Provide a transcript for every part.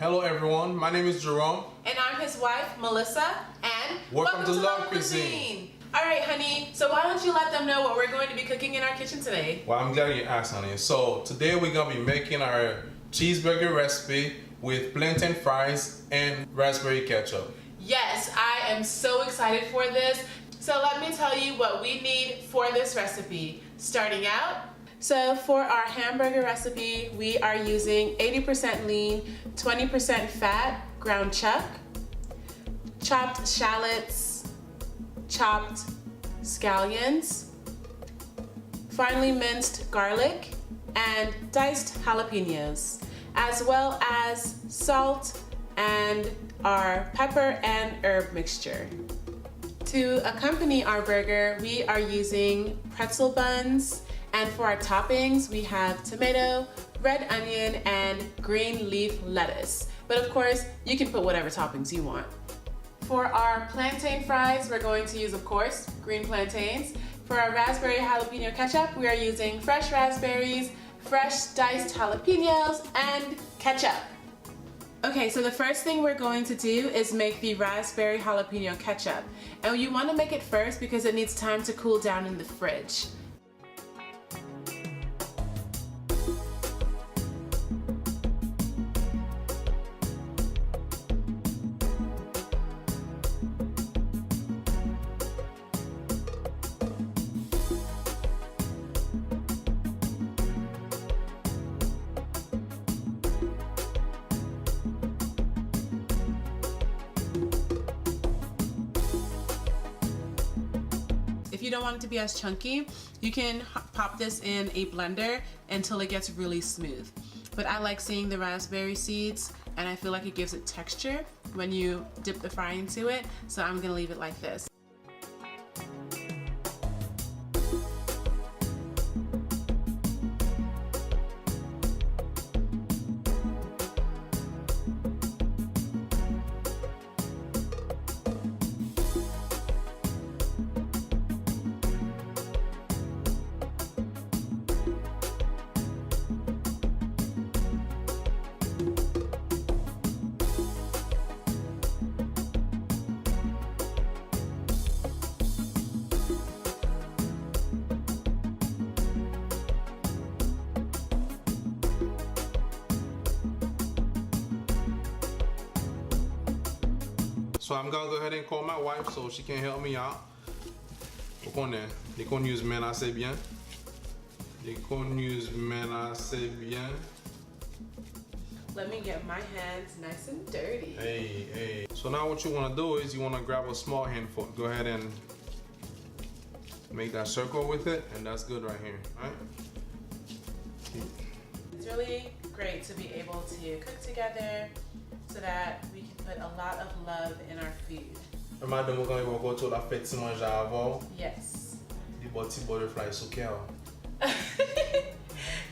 Hello everyone, my name is Jerome. And I'm his wife, Melissa, and welcome to Love Cuisine. Alright honey, so why don't you let them know what we're going to be cooking in our kitchen today? Well, I'm glad you asked, honey. So today we're going to be making our cheeseburger recipe with plantain fries and raspberry ketchup. Yes, I am so excited for this. So let me tell you what we need for this recipe. Starting out, so for our hamburger recipe, we are using 80% lean, 20% fat, ground chuck, chopped shallots, chopped scallions, finely minced garlic, and diced jalapeños, as well as salt and our pepper and herb mixture. To accompany our burger, we are using pretzel buns, and for our toppings, we have tomato, red onion, and green leaf lettuce. But of course, you can put whatever toppings you want. For our plantain fries, we're going to use, of course, green plantains. For our raspberry jalapeno ketchup, we are using fresh raspberries, fresh diced jalapenos, and ketchup. Okay, so the first thing we're going to do is make the raspberry jalapeno ketchup. And you want to make it first because it needs time to cool down in the fridge. If you don't want it to be as chunky, you can pop this in a blender until it gets really smooth. But I like seeing the raspberry seeds, and I feel like it gives it texture when you dip the fry into it, so I'm gonna leave it like this. So I'm gonna go ahead and call my wife so she can help me out. Vous connaissez, les connues men assez bien. Les connues men assez bien. Let me get my hands nice and dirty. Hey. So now what you wanna do is you wanna grab a small handful. Go ahead and make that circle with it, and that's good right here, right? It's really great to be able to cook together so that we can put a lot of love in our food. Madame, we're going to go to la fête manger avant. Yes. The butty butterfly souker.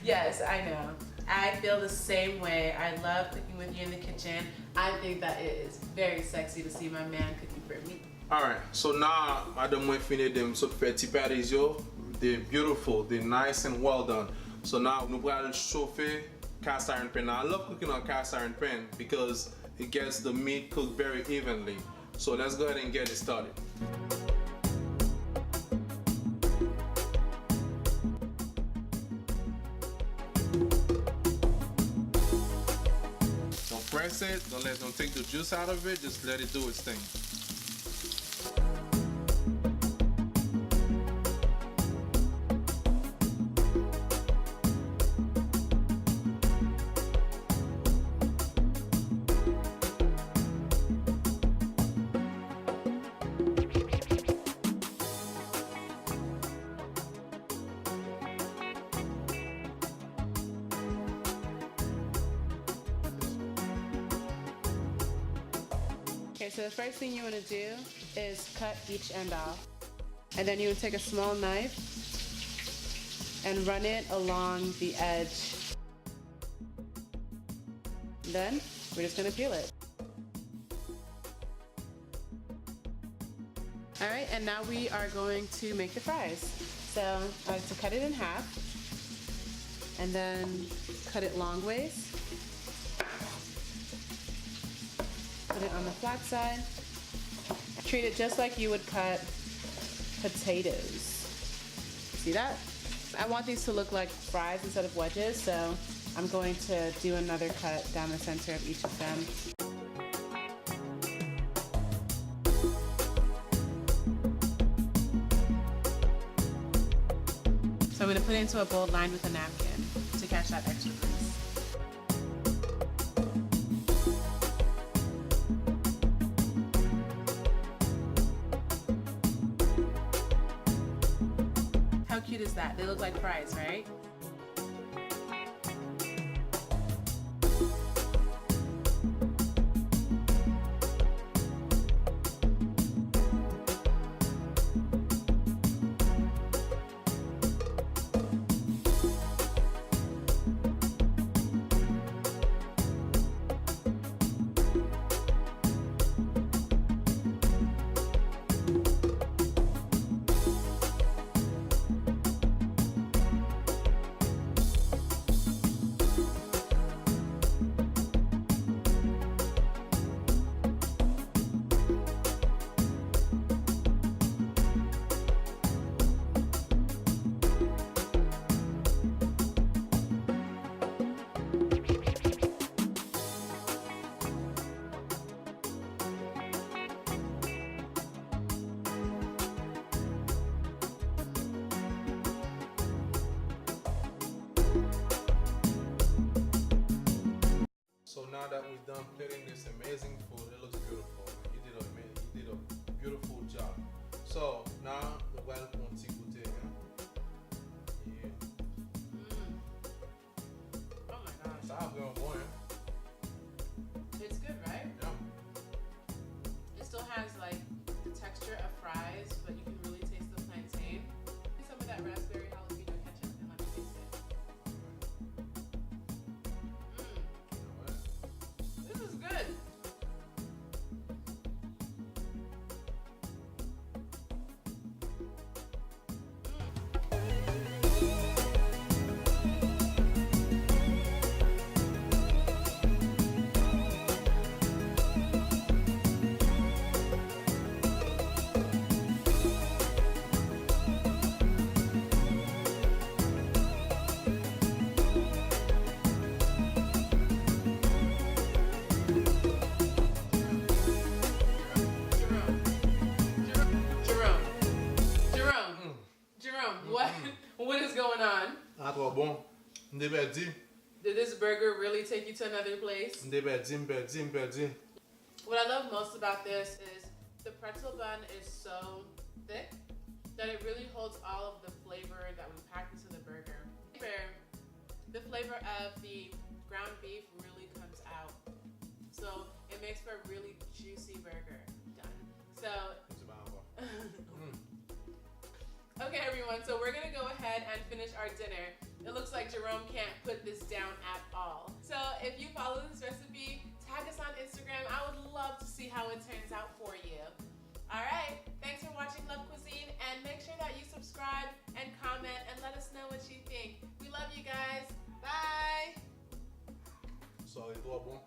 Yes, I know. I feel the same way. I love cooking with you in the kitchen. I think that it is very sexy to see my man cooking for me. Alright, so now Madame we fini them so petit patties yo. They're beautiful, they're nice and well done. So now nous allons chauffer cast iron pan. Now I love cooking on cast iron pan because it gets the meat cooked very evenly. So let's go ahead and get it started. Don't press it, don't take the juice out of it, just let it do its thing. Okay, so the first thing you want to do is cut each end off. And then you would take a small knife and run it along the edge. Then we're just going to peel it. All right, and now we are going to make the fries. So I like to cut it in half and then cut it long ways. Put it on the flat side. Treat it just like you would cut potatoes. See that? I want these to look like fries instead of wedges, so I'm going to do another cut down the center of each of them. So I'm going to put it into a bowl lined with a napkin to catch that extra grease. How cute is that? They look like fries, right? So now that we've done plating this amazing food, it looks beautiful. You did a beautiful job. So now the well petit goûter. Yeah. Oh my gosh. Ça a vraiment bon, hein? It's good, right? Yeah. It still has like the texture of fries, but you can really taste the plantain. Some of that raspberry jalapeno ketchup and let me taste it. This is good. What is going on? Ah, trop bon. M'perdi. Did this burger really take you to another place? M'perdi. What I love most about this is the pretzel bun is so thick that it really holds all of the flavor that we packed into the burger. The flavor of the ground beef really comes out. So it makes for a really juicy burger. Done. So okay, everyone, so we're gonna go ahead and finish our dinner. It looks like Jerome can't put this down at all. So if you follow this recipe, tag us on Instagram. I would love to see how it turns out for you. All right, thanks for watching Love Cuisine, and make sure that you subscribe and comment and let us know what you think. We love you guys. Bye. So, trop bon.